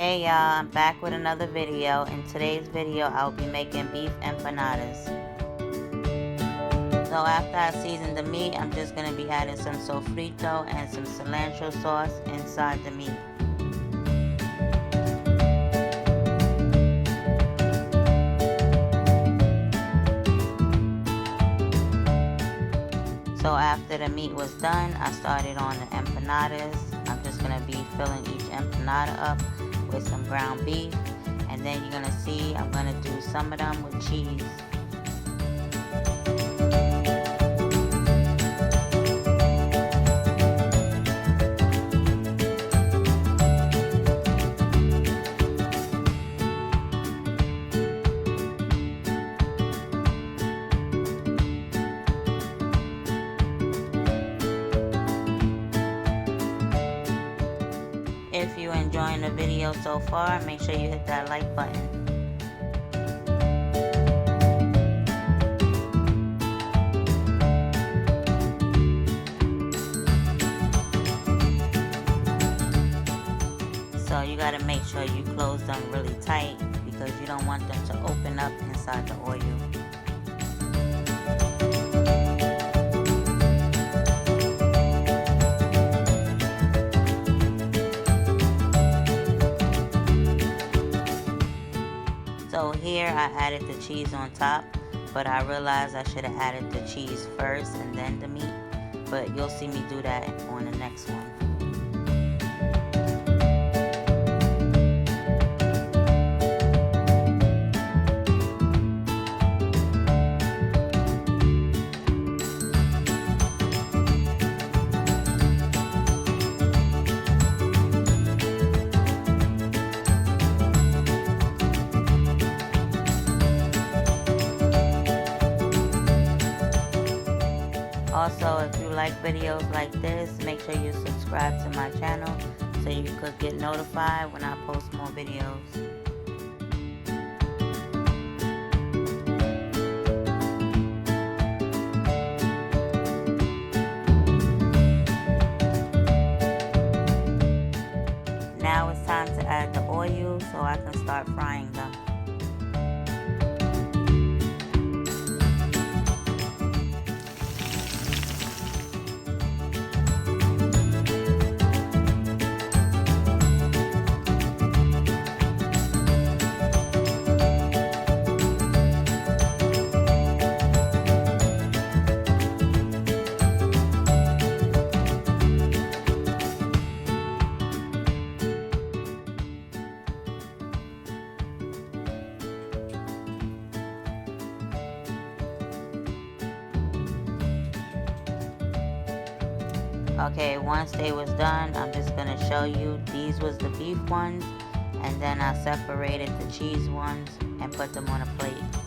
Hey y'all, I'm back with another video. In today's video, I'll be making beef empanadas. So after I season the meat, I'm just going to be adding some sofrito and some cilantro sauce inside the meat. So after the meat was done, I started on the empanadas. I'm just going to be filling each empanada up with some ground beef, and then you're gonna see I'm gonna do some of them with cheese. If you're enjoying the video so far, make sure you hit that like button. So you gotta make sure you close them really tight because you don't want them to open up inside the oil. So here I added the cheese on top, but I realized I should have added the cheese first and then the meat, but you'll see me do that on the next one. Also, if you like videos like this, make sure you subscribe to my channel so you could get notified when I post more videos. Now it's time to add the oil so I can start frying them. Okay, once they was done, I'm just gonna show you. These was the beef ones, and then I separated the cheese ones and put them on a plate.